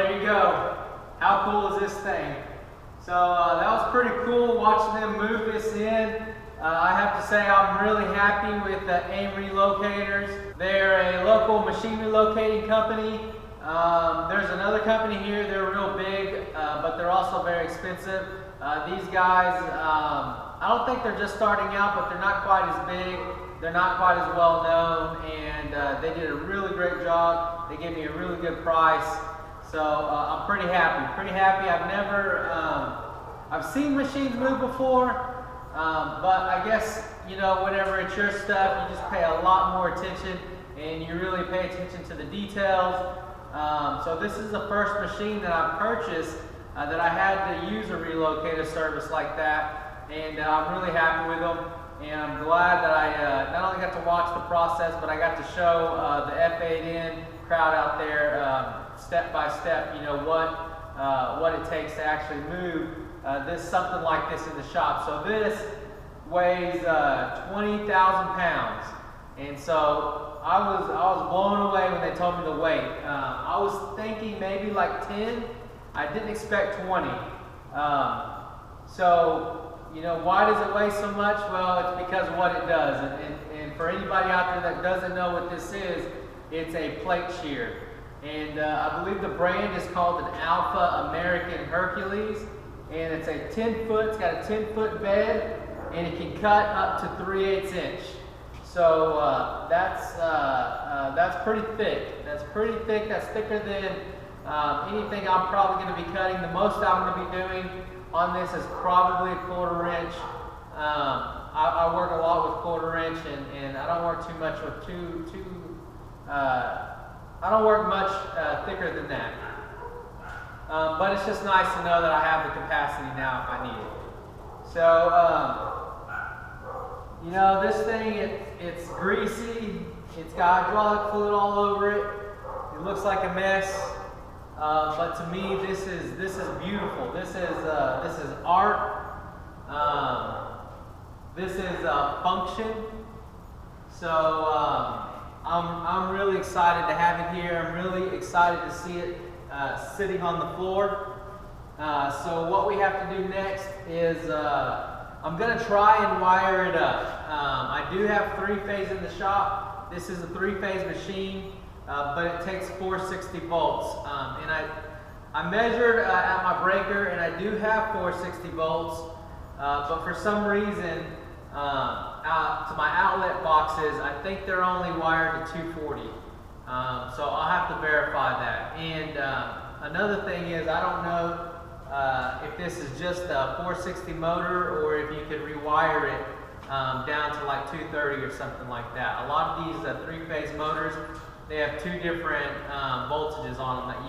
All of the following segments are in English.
there you go. How cool is this thing? So that was pretty cool watching them move this in. I have to say I'm really happy with AIM Relocators. They're a local machine relocating company. There's another company here, they're real big, but they're also very expensive. These guys, I don't think they're just starting out, but they're not quite as big. They're not quite as well known, and they did a really great job. They gave me a really good price. So I'm pretty happy. I've seen machines move before, but I guess, you know, whenever it's your stuff, you just pay a lot more attention and you really pay attention to the details. So this is the first machine that I've purchased that I had to use a relocator service like that, and I'm really happy with them. And I'm glad that I not only got to watch the process, but I got to show the F8N crowd out there step by step, you know, what it takes to actually move something like this in the shop. So this weighs 20,000 pounds, and so I was blown away when they told me the weight. I was thinking maybe like 10. I didn't expect 20. So, you know, why does it weigh so much? Well, it's because of what it does. And for anybody out there that doesn't know what this is, it's a plate shear. And I believe the brand is called an Alpha American Hercules. And it's a 10-foot, it's got a 10-foot bed, and it can cut up to 3/8 inch. So that's pretty thick. That's pretty thick. That's thicker than anything I'm probably going to be cutting. The most I'm going to be doing on this is probably a 1/4 inch. I work a lot with 1/4 inch, and I don't work too much with I don't work much thicker than that. But it's just nice to know that I have the capacity now if I need it. So, you know, this thing, it's greasy. It's got hydraulic fluid all over it. It looks like a mess. But to me, this is beautiful. This is art. This is function. So I'm really excited to have it here. I'm really excited to see it sitting on the floor. So what we have to do next is I'm going to try and wire it up. I do have 3-phase in the shop. This is a 3-phase machine. But it takes 460 volts. And I measured at my breaker, and I do have 460 volts, but for some reason, to my outlet boxes, I think they're only wired to 240. So I'll have to verify that. And another thing is, I don't know if this is just a 460 motor or if you could rewire it down to like 230 or something like that. A lot of these 3-phase motors, they have 2 different voltages on them that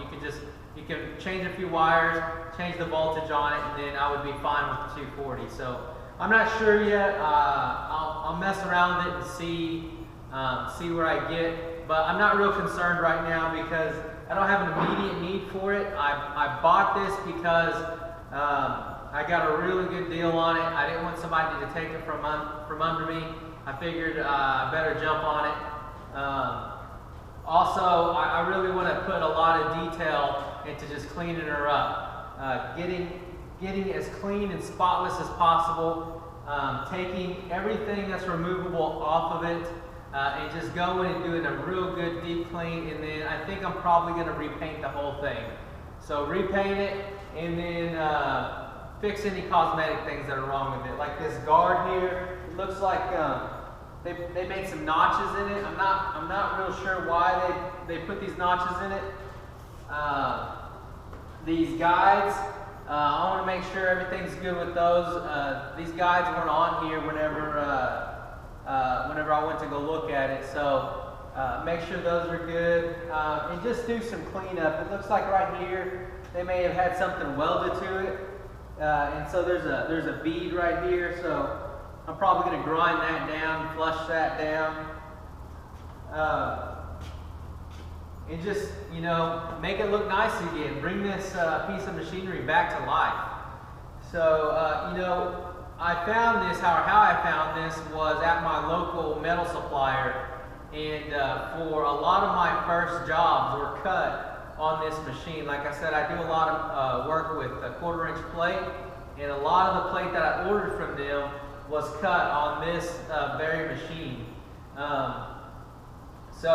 you can change a few wires, change the voltage on it, and then I would be fine with the 240. So I'm not sure yet. I'll mess around with it and see where I get. But I'm not real concerned right now because I don't have an immediate need for it. I bought this because I got a really good deal on it. I didn't want somebody to take it from under me. I figured I better jump on it. Also, I really want to put a lot of detail into just cleaning her up, getting as clean and spotless as possible, taking everything that's removable off of it, and just going and doing a real good deep clean. And then I think I'm probably going to repaint the whole thing. So repaint it, and then fix any cosmetic things that are wrong with it. Like this guard here, it looks like they made some notches in it. I'm not real sure why they put these notches in it. These guides, I want to make sure everything's good with those. These guides weren't on here whenever I went to go look at it. So make sure those are good, and just do some cleanup. It looks like right here they may have had something welded to it, and so there's a bead right here. So I'm probably going to grind that down, flush that down, and just, you know, make it look nice again. Bring this piece of machinery back to life. So, you know, how I found this was at my local metal supplier, and for a lot of my first jobs were cut on this machine. Like I said, I do a lot of work with a 1/4 inch plate, and a lot of the plate that I ordered from them was cut on this very machine. So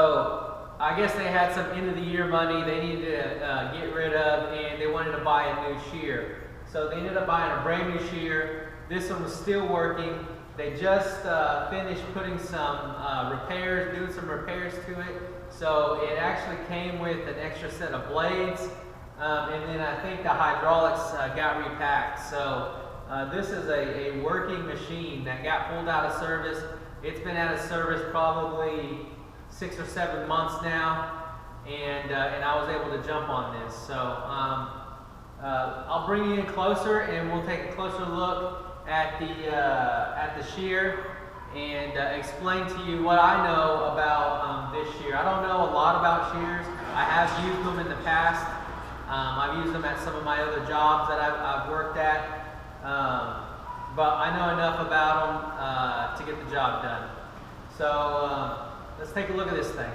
I guess they had some end of the year money they needed to get rid of, and they wanted to buy a new shear. So they ended up buying a brand new shear. This one was still working. They just finished putting some repairs, doing some repairs to it. So it actually came with an extra set of blades, and then I think the hydraulics got repacked. So this is a working machine that got pulled out of service. It's been out of service probably 6 or 7 months now, and I was able to jump on this. So I'll bring you in closer, and we'll take a closer look at the shear and explain to you what I know about this shear. I don't know a lot about shears. I have used them in the past. I've used them at some of my other jobs that I've worked at, but I know enough about them to get the job done. So let's take a look at this thing.